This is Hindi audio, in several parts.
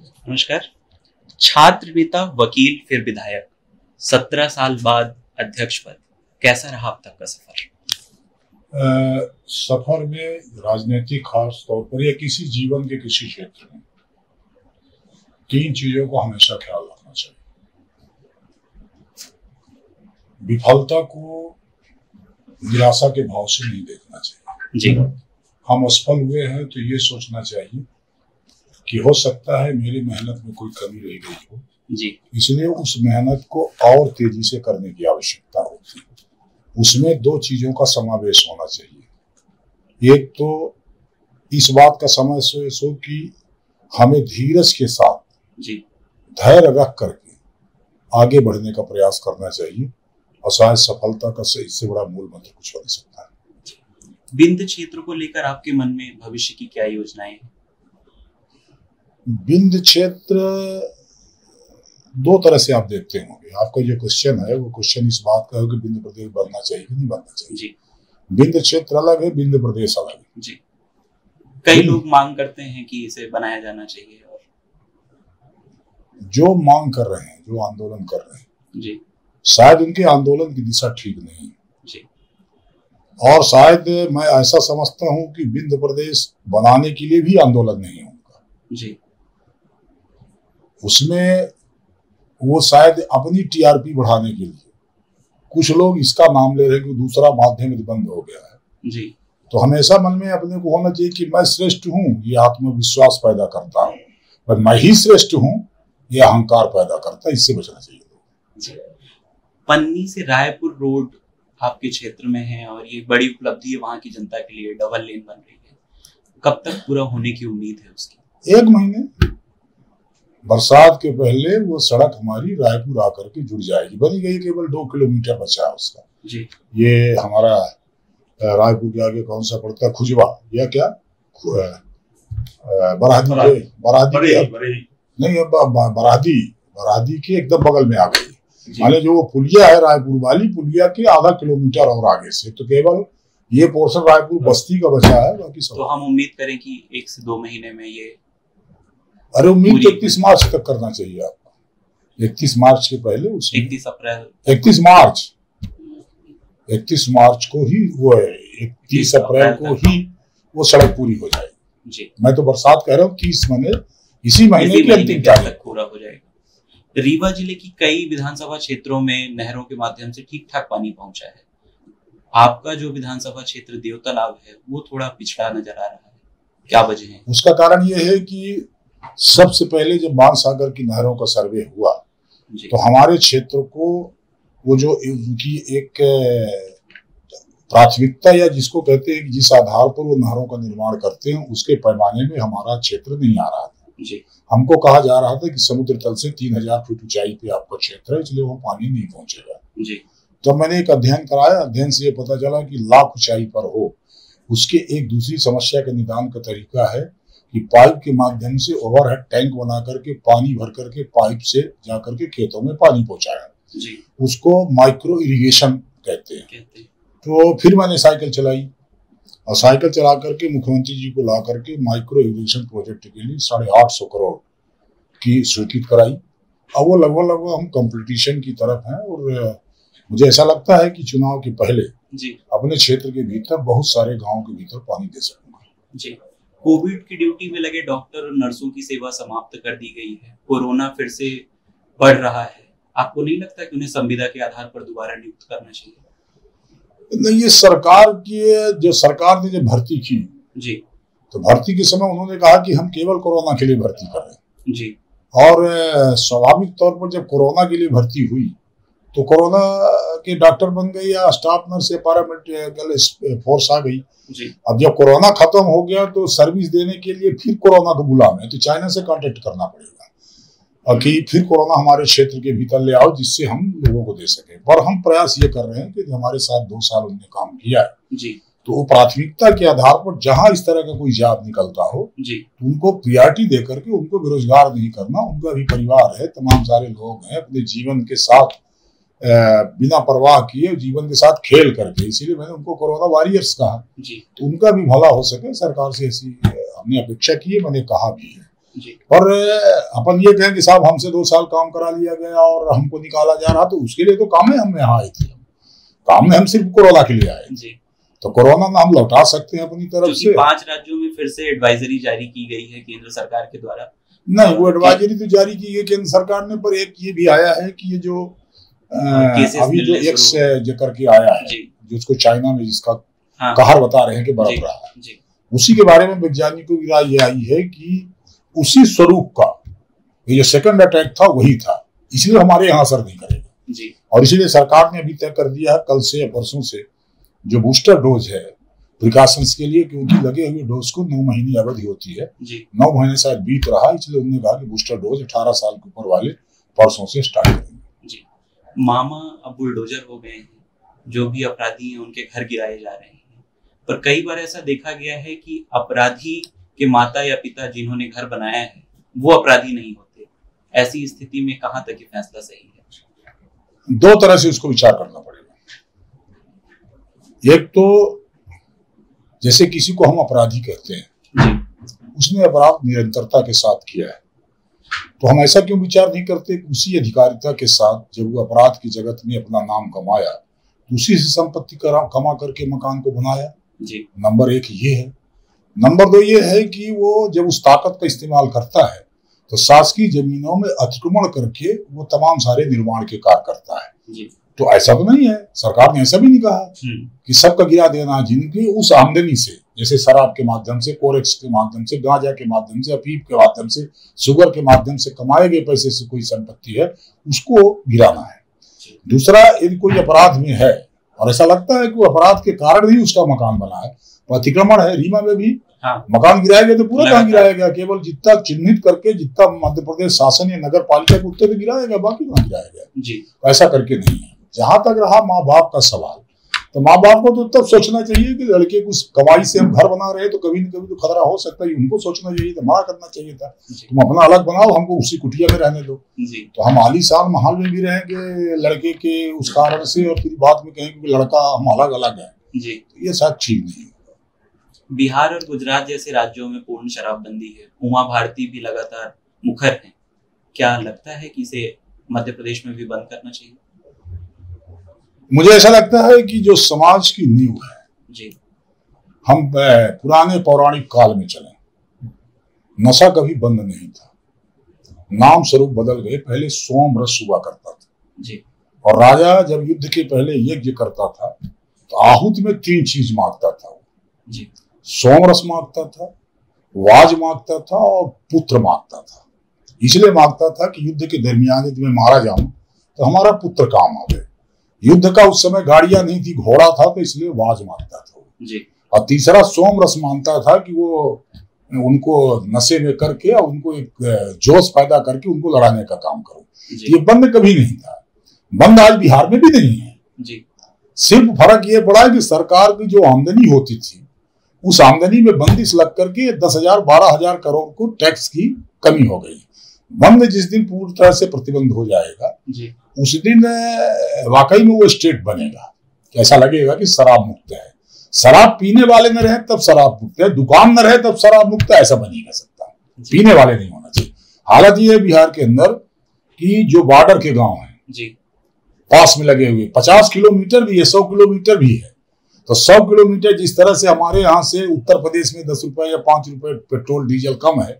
नमस्कार। छात्र नेता, वकील, फिर विधायक, 17 साल बाद अध्यक्ष पद, कैसा रहा अब तक का सफर? सफर में राजनीतिक खास तौर पर या किसी जीवन के किसी क्षेत्र में 3 चीजों को हमेशा ख्याल रखना चाहिए। विफलता को निराशा के भाव से नहीं देखना चाहिए। जी। हम असफल हुए हैं तो ये सोचना चाहिए कि हो सकता है मेरी मेहनत में कोई कमी रह गई हो, जी। इसलिए उस मेहनत को और तेजी से करने की आवश्यकता होती है। उसमें 2 चीजों का समावेश होना चाहिए। एक तो इस बात का समावेश हो कि हमें धीरज के साथ, जी, धैर्य रख करके आगे बढ़ने का प्रयास करना चाहिए, और शायद सफलता का इससे बड़ा मूल मंत्र कुछ हो नहीं सकता है। विंध्य क्षेत्र को लेकर आपके मन में भविष्य की क्या योजनाएं हैं? विंध्य क्षेत्र 2 तरह से आप देखते होंगे। आपका जो क्वेश्चन है वो क्वेश्चन इस बात का है कि विंध्य प्रदेश बनना चाहिए कि नहीं बनना चाहिए। जी। विंध्य क्षेत्र अलग है, विंध्य प्रदेश अलग है। जी। कई लोग मांग करते हैं कि इसे बनाया जाना चाहिए, और जो मांग कर रहे हैं, जो आंदोलन कर रहे हैं, जी, शायद उनके आंदोलन की दिशा ठीक नहीं है। जी। और शायद मैं ऐसा समझता हूं कि विंध्य प्रदेश बनाने के लिए भी आंदोलन नहीं है उनका। जी। उसमें वो शायद अपनी टीआरपी बढ़ाने के लिए कुछ लोग इसका नाम ले रहे हैं कि दूसरा माध्यम बंद हो गया है। जी। तो हमेशा मन में अपने को होना चाहिए कि मैं श्रेष्ठ हूं, ये आत्मविश्वास पैदा करता हूं, पर मैं ही श्रेष्ठ हूं, ये अहंकार पैदा करता है। इससे बचना चाहिए। जी। पन्नी से रायपुर रोड आपके क्षेत्र में है और ये बड़ी उपलब्धि है वहां की जनता के लिए। डबल लेन बन रही है, कब तक पूरा होने की उम्मीद है उसकी? 1 महीने, बरसात के पहले वो सड़क हमारी रायपुर आकर के जुड़ जाएगी। बनी गई, केवल 2 किलोमीटर बचा है उसका। जी। ये हमारा रायपुर के आगे कौन सा पड़ता है, खुजवा या क्या, बरादी के एकदम बगल में आ गई। माने जो वो पुलिया है रायपुर वाली, पुलिया के आधा किलोमीटर और आगे से तो केवल ये पोर्शन रायपुर बस्ती का बचा है, बाकी सब। तो हम उम्मीद करें कि 1 से 2 महीने में ये, अरे उम्मीद 31 मार्च तक करना चाहिए आपको। 31 मार्च के पहले, 31 अप्रैल, 31 मार्च को ही वो है, 31 अप्रैल को ही वो सड़क पूरी हो जाएगी। जी। मैं तो बरसात कह रहा हूँ, 30 महीने, इसी महीने की अंतिम तारीख तक पूरा हो जाएगा। रीवा जिले की कई विधानसभा क्षेत्रों में नहरों के माध्यम से ठीक ठाक पानी पहुंचा है। आपका जो विधानसभा क्षेत्र देवतालाब है वो थोड़ा पिछड़ा नजर आ रहा है, क्या वजह है? उसका कारण ये है कि सबसे पहले जब बाणसागर की नहरों का सर्वे हुआ तो हमारे क्षेत्र को वो जो उनकी एक प्राथमिकता या जिसको कहते हैं कि जिस आधार पर वो नहरों का निर्माण करते हैं, उसके पैमाने में हमारा क्षेत्र नहीं आ रहा था। जी। हमको कहा जा रहा था कि समुद्र तल से 3000 फीट ऊंचाई पे आपका क्षेत्र है, इसलिए वो पानी नहीं पहुंचेगा। जी। तो मैंने एक अध्ययन कराया, अध्ययन से ये पता चला कि लाख ऊंचाई पर हो, उसके एक दूसरी समस्या के निदान का तरीका है कि पाइप के माध्यम से ओवरहेड टैंक बना करके पानी भर करके पाइप से जाकर के खेतों में पानी पहुंचाया। जी। उसको माइक्रो इरिगेशन कहते हैं। तो फिर मैंने साइकिल चलाई, और साइकिल चला करके मुख्यमंत्री जी को ला करके माइक्रो इरिगेशन प्रोजेक्ट के लिए 850 करोड़ की स्वीकृत कराई। अब वो लगभग हम कंपटीशन की तरफ हैं, और मुझे ऐसा लगता है कि चुनाव के पहले जी अपने क्षेत्र के भीतर बहुत सारे गांवों के भीतर पानी दे सकूंगा। जी। कोविड की ड्यूटी में लगे डॉक्टर और नर्सों की सेवा समाप्त कर दी गई है। कोरोना फिर से बढ़ रहा है, आपको नहीं लगता कि उन्हें संविदा के आधार पर दोबारा नियुक्त करना चाहिए? नहीं, ये सरकार ने जब भर्ती की जी, तो भर्ती के समय उन्होंने कहा कि हम केवल कोरोना के लिए भर्ती कर रहे हैं। जी। और स्वाभाविक तौर पर जब कोरोना के लिए भर्ती हुई तो कोरोना के डॉक्टर बन गए, या स्टाफ नर्स या पैरामेडिकल फोर्स आ गई। जी। अब जब कोरोना खत्म हो गया तो सर्विस देने के लिए फिर कोरोना को बुलाना, तो चाइना से कांटेक्ट करना पड़ेगा और कि फिर कोरोना हमारे क्षेत्र के भीतर ले आओ, जिससे हम लोगों को दे सके। पर हम प्रयास ये कर रहे हैं कि हमारे साथ 2 साल उन्होंने काम किया है जी, तो वो प्राथमिकता के आधार पर जहां इस तरह का कोई जॉब निकलता हो जी, तो उनको प्रियॉरिटी दे करके उनको बेरोजगार नहीं करना। उनका भी परिवार है, तमाम सारे लोग हैं, अपने जीवन के साथ बिना परवाह किए जीवन के साथ खेल करके, इसीलिए मैंने उनको कोरोना वॉरियर्स कहा। जी। तो उनका भी भला हो सके, सरकार से ऐसी हमने अपेक्षा की है, मैंने कहा भी है। और अपन ये कहें कि साहब हमसे 2 साल काम करा लिया गया और हमको निकाला जा रहा, तो उसके लिए तो काम है, हम यहाँ आए थे, काम में हम सिर्फ कोरोना के लिए आए जी। तो कोरोना ना हम लौटा सकते हैं अपनी तरफ से। 5 राज्यों में फिर से एडवाइजरी जारी की गई है केंद्र सरकार के द्वारा। नहीं, वो एडवाइजरी तो जारी की गई केंद्र सरकार ने, पर एक ये भी आया है कि ये जो अभी जो एक्स जो करके आया है, जिसको चाइना में जिसका कहर बता रहे हैं कि बरफ रहा है, उसी के बारे में वैज्ञानिकों की राय ये आई है कि उसी स्वरूप का ये जो सेकंड अटैक था वही था, इसलिए हमारे यहाँ असर नहीं करेगा जी। और इसीलिए सरकार ने अभी तय कर दिया है कल से या परसों से जो बूस्टर डोज है प्रिकॉशंस के लिए, क्योंकि लगे हुए डोज को 9 महीने अवधि होती है, 9 महीने शायद बीत रहा, इसलिए उन्होंने कहा कि बूस्टर डोज 18 साल के ऊपर वाले परसों से स्टार्ट करेंगे जी। मामा अब बुलडोजर हो गए हैं, जो भी अपराधी हैं उनके घर गिराए जा रहे हैं, पर कई बार ऐसा देखा गया है कि अपराधी के माता या पिता जिन्होंने घर बनाया है वो अपराधी नहीं होते। ऐसी स्थिति में कहां तक ये फैसला सही है? 2 तरह से उसको विचार करना पड़ेगा। एक तो जैसे किसी को हम अपराधी कहते हैं, उसने अपराध निरंतरता के साथ किया है, तो हम ऐसा क्यों विचार नहीं करते कि उसी अधिकारिता के साथ जब वो अपराध की जगत में अपना नाम कमाया, उसी से संपत्ति कमा करके मकान को बनाया जी। नंबर 1 ये है। नंबर 2 ये है कि वो जब उस ताकत का इस्तेमाल करता है तो शासकीय जमीनों में अतिक्रमण करके वो तमाम सारे निर्माण के कार्य करता है जी। तो ऐसा तो नहीं है, सरकार ने ऐसा भी नहीं कहा कि सबका गिरा देना, जिनकी उस आमदनी से, जैसे शराब के माध्यम से, कोरेक्स के माध्यम से, गांजा के माध्यम से, अफीम के माध्यम से, शुगर के माध्यम से कमाए गए पैसे से कोई संपत्ति है, उसको गिराना है। दूसरा, यदि कोई अपराध में है और ऐसा लगता है कि वो अपराध के कारण ही उसका मकान बना है, तो अतिक्रमण है, रीमा में भी मकान गिराया गया तो पूरा कहाँ गिराया गया, केवल जितना चिन्हित करके, जितना मध्य प्रदेश शासन या नगर पालिका के उत्तर में गिराया गया, बाकी कहाँ गिराया गया जी। ऐसा करके नहीं है। जहां तक रहा माँ बाप का सवाल, तो माँ बाप को तो तब सोचना चाहिए कि लड़के को कमाई से हम घर बना रहे हैं तो कभी न कभी तो खतरा हो सकता है, उनको सोचना चाहिए था, मना करना चाहिए था, तुम अपना अलग बनाओ, हमको उसी कुटिया में रहने दो। तो हम आलीशान महल में भी रहेंगे लड़के के उस कारण से, और फिर बाद में कहेंगे कि लड़का हम अलग अलग है, तो ये शायद ठीक नहीं है। बिहार और गुजरात जैसे राज्यों में पूर्ण शराबबंदी है, उमा भारती भी लगातार मुखर है, क्या लगता है कि इसे मध्य प्रदेश में भी बंद करना चाहिए? मुझे ऐसा लगता है कि जो समाज की नींव है जी, हम पुराने पौराणिक काल में चले, नशा कभी बंद नहीं था, नाम स्वरूप बदल गए। पहले सोम रस हुआ करता था जी, और राजा जब युद्ध के पहले यज्ञ करता था तो आहुति में 3 चीज मांगता था वो जी, सोम रस मांगता था, वाज मांगता था और पुत्र मांगता था। इसलिए मांगता था कि युद्ध के दरमियान यदि मैं मारा जाऊं तो हमारा पुत्र काम आवे। युद्ध का उस समय गाड़ियां नहीं थी, घोड़ा था, तो इसलिए वाज मांगता था जी। और तीसरा सोम रस मांगता था कि वो उनको नशे में करके और उनको एक जोश पैदा करके उनको लड़ाने का काम करो। ये बंद कभी नहीं था, बंद आज बिहार में भी नहीं है जी। सिर्फ फर्क ये पड़ा है कि सरकार की जो आमदनी होती थी उस आमदनी में बंदिश लग करके 10,000 12,000 करोड़ को टैक्स की कमी हो गई। बंद जिस दिन पूरी तरह से प्रतिबंध हो जाएगा जी, उस दिन वाकई में वो स्टेट बनेगा, ऐसा लगेगा कि शराब मुक्त है। शराब पीने वाले न रहे तब शराब मुक्त है, दुकान न रहे तब शराब मुक्त है, ऐसा बन ही नहीं सकता। पीने वाले नहीं होना चाहिए। हालत ये है बिहार के अंदर कि जो बॉर्डर के गांव हैं जी, पास में लगे हुए 50 किलोमीटर भी है, 100 किलोमीटर भी है, तो 100 किलोमीटर जिस तरह से हमारे यहाँ से उत्तर प्रदेश में 10 रुपए या 5 रुपए पेट्रोल डीजल कम है,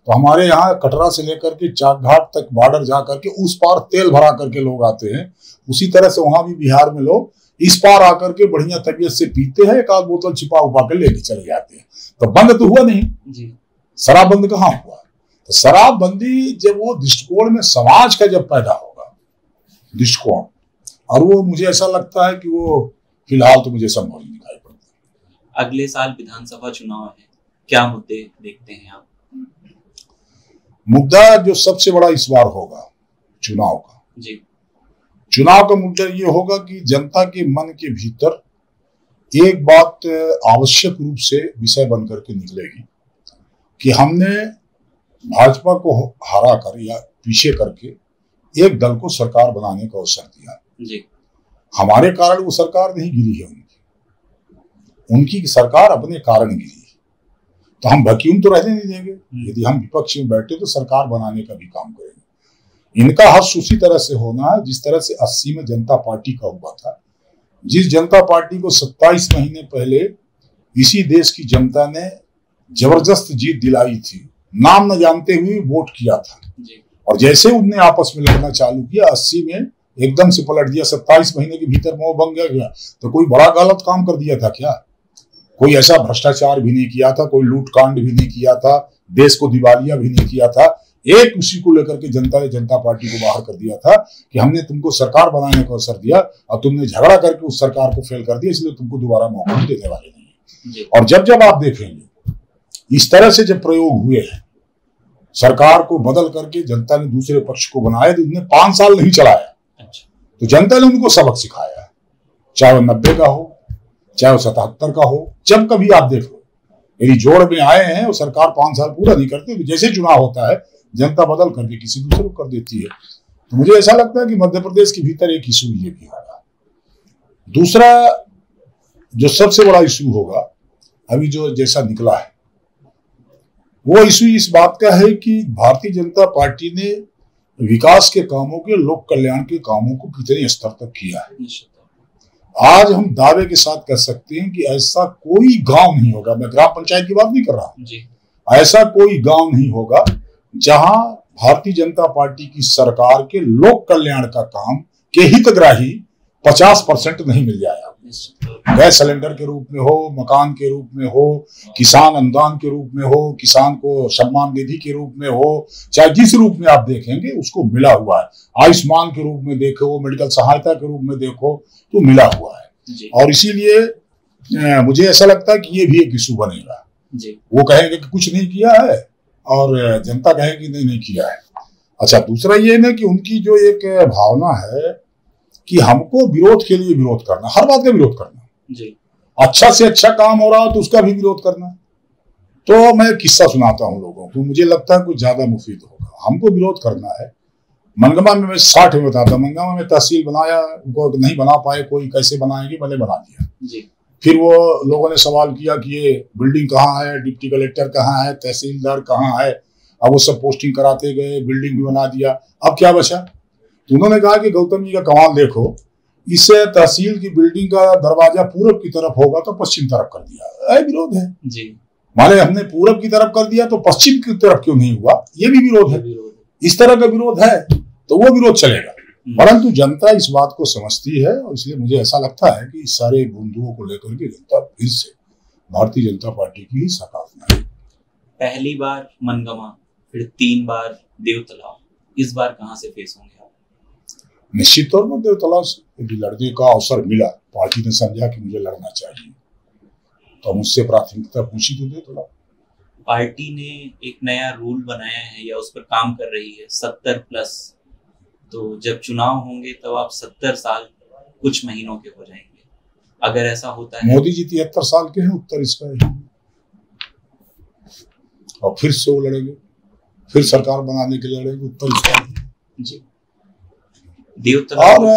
तो हमारे यहाँ कटरा से लेकर के चाकघाट तक बॉर्डर जा करके उस पार तेल भरा करके लोग आते हैं। उसी तरह से वहां भी बिहार में लोग इस पार आकर के बढ़िया तबीयत से पीते हैं, 1 आध बोतल छिपा उपा कर लेके चले जाते हैं। तो बंद तो हुआ नहीं जी, शराब बंद कहाँ हुआ? तो शराब बंदी जब वो दृष्टिकोण में समाज का जब पैदा होगा दृष्टिकोण, और वो मुझे ऐसा लगता है कि वो फिलहाल तो मुझे संभव नहीं दिखाई पड़ता। अगले साल विधानसभा चुनाव है, क्या मुद्दे देखते हैं आप? मुद्दा जो सबसे बड़ा इस बार होगा चुनाव का जी, चुनाव का मुद्दा ये होगा कि जनता के मन के भीतर एक बात आवश्यक रूप से विषय बनकर के निकलेगी कि हमने भाजपा को हरा कर या पीछे करके एक दल को सरकार बनाने का अवसर दिया जी। हमारे कारण वो सरकार नहीं गिरी है, उनकी सरकार अपने कारण गिरी। तो हम वैक्यूम तो रहने नहीं देंगे। यदि हम विपक्ष में बैठे तो सरकार बनाने का भी काम करेंगे। इनका हश्र उसी तरह से होना है जिस तरह से 80 में जनता पार्टी का हुआ था। जिस जनता पार्टी को 27 महीने पहले इसी देश की जनता ने जबरदस्त जीत दिलाई थी, नाम न जानते हुए वोट किया था, और जैसे उनने आपस में लड़ना चालू किया 80 में एकदम से पलट दिया। 27 महीने के भीतर मोह भंग गया। तो कोई बड़ा गलत काम कर दिया था क्या? कोई ऐसा भ्रष्टाचार भी नहीं किया था, कोई लूटकांड भी नहीं किया था, देश को दिवालिया भी नहीं किया था। एक उसी को लेकर के जनता ने जनता पार्टी को बाहर कर दिया था कि हमने तुमको सरकार बनाने का अवसर दिया और तुमने झगड़ा करके उस सरकार को फेल कर दिया, इसलिए तुमको दोबारा मौका नहीं देने वाले नहीं। और जब जब आप देखेंगे इस तरह से जब प्रयोग हुए हैं, सरकार को बदल करके जनता ने दूसरे पक्ष को बनाया, तो उन्होंने 5 साल नहीं चलाया। तो जनता ने उनको सबक सिखाया, चाहे वो 90 का हो, चाहे वो 77 का हो। जब कभी आप देख लो यदि जोड़ में आए हैं और सरकार 5 साल पूरा नहीं करती, तो जैसे चुनाव होता है जनता बदल करके किसी दूसरे को कर देती है। तो मुझे ऐसा लगता है कि मध्य प्रदेश के भीतर एक इशू ये भी होगा। दूसरा जो सबसे बड़ा इशू होगा अभी जो जैसा निकला है, वो इशू इस बात का है कि भारतीय जनता पार्टी ने विकास के कामों के, लोक कल्याण के कामों को कितने स्तर तक किया है। आज हम दावे के साथ कह सकते हैं कि ऐसा कोई गांव नहीं होगा, मैं ग्राम पंचायत की बात नहीं कर रहा हूं, ऐसा कोई गांव नहीं होगा जहां भारतीय जनता पार्टी की सरकार के लोक कल्याण का काम के हितग्राही 50% नहीं मिल जाएगा। गैस सिलेंडर के रूप में हो, मकान के रूप में हो, किसान अनुदान के रूप में हो, किसान को सम्मान निधि के रूप में हो, चाहे जिस रूप में आप देखेंगे उसको मिला हुआ है। आयुष्मान के रूप में देखो, मेडिकल सहायता के रूप में देखो, तो मिला हुआ है। और इसीलिए मुझे ऐसा लगता है कि ये भी एक इशू बनेगा। वो कहेंगे कि कुछ नहीं किया है और जनता कहेगी नहीं किया है। अच्छा, दूसरा ये ना कि उनकी जो एक भावना है कि हमको विरोध के लिए विरोध करना, हर बात का विरोध करना जी। अच्छा से अच्छा काम हो रहा हो तो उसका भी विरोध करना। तो मैं किस्सा सुनाता हूँ लोगों को, मुझे लगता है कुछ ज्यादा मुफीद होगा। हमको विरोध करना है। मनगमा में मैं 60 में बताता, मनगमा में तहसील बनाया, उनको नहीं बना पाए, कोई कैसे बनाएंगे, मैंने बना दिया जी। फिर वो लोगों ने सवाल किया कि ये बिल्डिंग कहाँ है, डिप्टी कलेक्टर कहाँ है, तहसीलदार कहाँ है। अब वो सब पोस्टिंग कराते गए, बिल्डिंग भी बना दिया। अब क्या बचा? तो उन्होंने कहा कि गौतम जी का कमाल देखो, इससे तहसील की बिल्डिंग का दरवाजा पूरब की तरफ होगा तो पश्चिम तरफ कर दिया। विरोध है जी। माने हमने पूरब की तरफ कर दिया तो पश्चिम की तरफ क्यों नहीं हुआ? ये भी विरोध है। इस तरह का विरोध है तो वो विरोध चलेगा। परंतु जनता इस बात को समझती है और इसलिए मुझे ऐसा लगता है कि इस सारे बिंदुओं को लेकर के जनता फिर से भारतीय जनता पार्टी की ही सकारात्मक है। पहली बार मनगमा, फिर 3 बार देवतलाव, इस बार कहां से फेस होंगे आप? निश्चित तौर पर देवतलाव से लड़ने का अवसर मिला, पार्टी ने समझा कि मुझे लड़ना चाहिए तो मुझसे प्राथमिकता पूछी तो देवतलाव। पार्टी ने एक नया रूल बनाया है या उस पर काम कर रही है 70+, तो जब चुनाव होंगे तब तो आप 70 साल कुछ महीनों के हो जाएंगे। अगर ऐसा होता है, मोदी जी 73 साल के हैं, उत्तर इसका है, और फिर से वो लड़ेंगे, फिर सरकार बनाने के लिए लड़ेंगे, उत्तर इसका है जी। और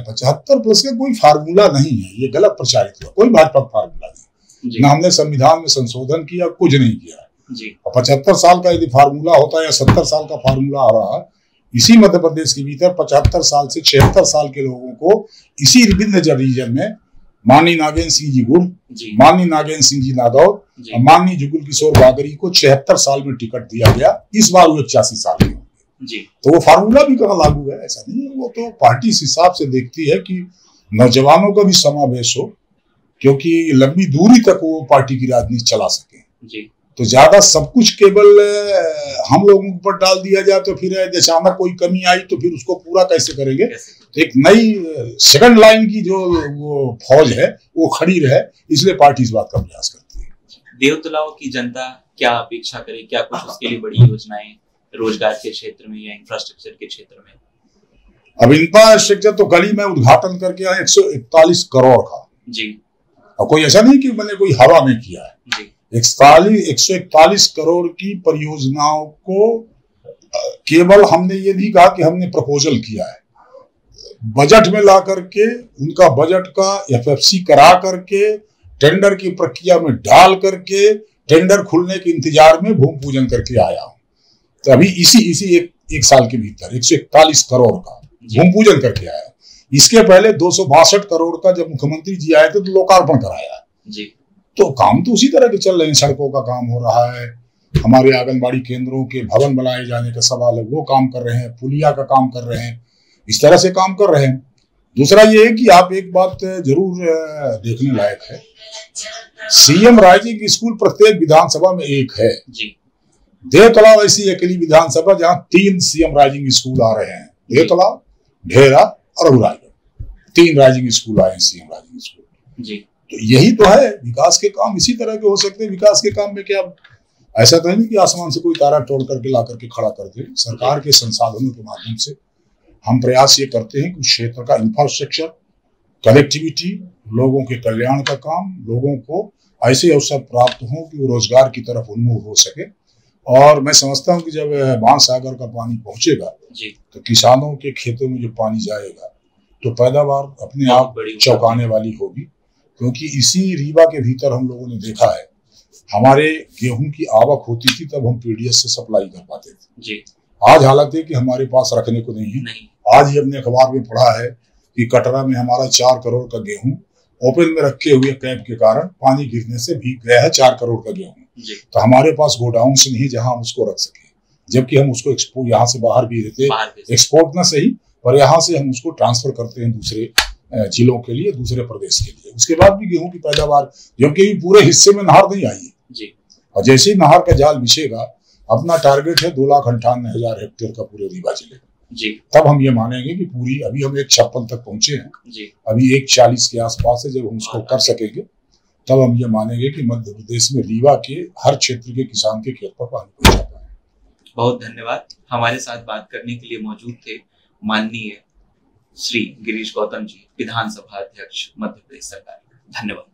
75+ का कोई फार्मूला नहीं है, ये गलत प्रचारित हुआ। कोई भाजपा फार्मूला नहीं, ना हमने संविधान में संशोधन किया, कुछ नहीं किया जी। 75 साल का यदि फार्मूला होता या 70 साल का फार्मूला आ रहा, इसी मध्य प्रदेश के भीतर 75 साल से 76 साल के लोगों को इसी विभिन्न रीजन में माननीय नागेंद्र सिंह जी गुड़, माननीय नागेंद्र सिंह जी नादौर और माननीय जुगल किशोर बागरी को 76 साल में टिकट दिया गया। इस बार वो 81 साल के होंगे जी। तो वो फार्मूला भी कहाँ लागू है? ऐसा नहीं है। वो तो पार्टी इस हिसाब से देखती है कि नौजवानों का भी समावेश हो, क्योंकि लंबी दूरी तक वो पार्टी की राजनीति चला सके जी। तो ज्यादा सब कुछ केवल हम लोगों पर डाल दिया जाए तो फिर अचानक कोई कमी आई तो फिर उसको पूरा कैसे करेंगे? तो एक नई सेकंड लाइन की जो वो फौज है वो खड़ी रहे, इसलिए पार्टी इस बात का प्रयास करती है। देवतलाव की जनता क्या अपेक्षा करे? क्या कुछ उसके लिए बड़ी योजनाएं रोजगार के क्षेत्र में या इंफ्रास्ट्रक्चर के क्षेत्र में? अब इंफ्रास्ट्रक्चर तो कल ही मैं उद्घाटन करके आया 141 करोड़ का जी। और कोई ऐसा नहीं कि मैंने कोई हवा में किया है जी। 141 करोड़ की परियोजनाओं को केवल हमने ये नहीं कहा कि हमने प्रपोजल किया है, बजट में ला करके उनका बजट का FFC करा करके टेंडर की प्रक्रिया में डाल करके टेंडर खुलने के इंतजार में भूमि पूजन करके आया हूँ। तो अभी इसी एक साल के भीतर 141 करोड़ का भूमि पूजन करके आया। इसके पहले 262 करोड़ का जब मुख्यमंत्री जी आए थे तो लोकार्पण कराया जी। तो काम तो उसी तरह के चल रहे हैं। सड़कों का काम हो रहा है, हमारे आंगनबाड़ी केंद्रों के भवन बनाए जाने का सवाल है, वो काम कर रहे हैं, पुलिया का काम कर रहे हैं, इस तरह से काम कर रहे हैं। दूसरा ये है कि आप एक बात जरूर देखने लायक है, सीएम राइजिंग स्कूल प्रत्येक विधानसभा में एक है जी। देवतलाव ऐसी अकेली विधानसभा जहां 3 सीएम राइजिंग स्कूल आ रहे हैं, देवतलाव, ढेरा और अहुरागढ़, 3 राइजिंग स्कूल आए हैं सीएम राइजिंग स्कूल जी। तो यही तो है, विकास के काम इसी तरह के हो सकते हैं। विकास के काम में क्या ऐसा तो नहीं कि आसमान से कोई तारा तोड़ करके ला करके खड़ा कर दे। सरकार के संसाधनों के माध्यम से हम प्रयास ये करते हैं कि उस क्षेत्र का इंफ्रास्ट्रक्चर, कनेक्टिविटी, लोगों के कल्याण का काम, लोगों को ऐसे अवसर प्राप्त हो कि वो रोजगार की तरफ उन्मुख हो सके। और मैं समझता हूँ कि जब महासागर का पानी पहुंचेगा तो किसानों के खेतों में जो पानी जाएगा तो पैदावार अपने आप चौंकाने वाली होगी। क्योंकि इसी रीवा के भीतर हम लोगों ने देखा है, हमारे गेहूं की आवक होती थी तब हम पीडीएस से सप्लाई कर पाते थे जी। आज हालत है कि हमारे पास रखने को नहीं है। आज ही हमने अखबार में पढ़ा है कि कटरा में हमारा 4 करोड़ का गेहूं ओपन में रखे हुए कैंप के कारण पानी गिरने से भीग गया है। 4 करोड़ का गेहूं तो हमारे पास गोडाउन से नहीं जहां हम उसको रख सके, जबकि हम उसको एक्सपोर्ट यहाँ से बाहर भी देते, एक्सपोर्ट ना सही पर यहाँ से हम उसको ट्रांसफर करते हैं दूसरे जिलों के लिए, दूसरे प्रदेश के लिए। उसके बाद भी गेहूं की पैदावार, जबकि पूरे हिस्से में नहर नहीं आई है और जैसे ही नहर का जाल बिछेगा, अपना टारगेट है 2,58,000 हेक्टेयर का पूरे रीवा जिले जी। तब हम ये मानेंगे कि पूरी, अभी हम 156 तक पहुंचे हैं जी। अभी 140 के आसपास है। जब हम उसको कर सकेंगे तब हम ये मानेंगे कि मध्य प्रदेश में रीवा के हर क्षेत्र के किसान के खेत पर पानी पहुंच जाता है। बहुत धन्यवाद। हमारे साथ बात करने के लिए मौजूद थे माननीय श्री गिरीश गौतम जी, विधानसभा अध्यक्ष मध्य प्रदेश सरकार। धन्यवाद।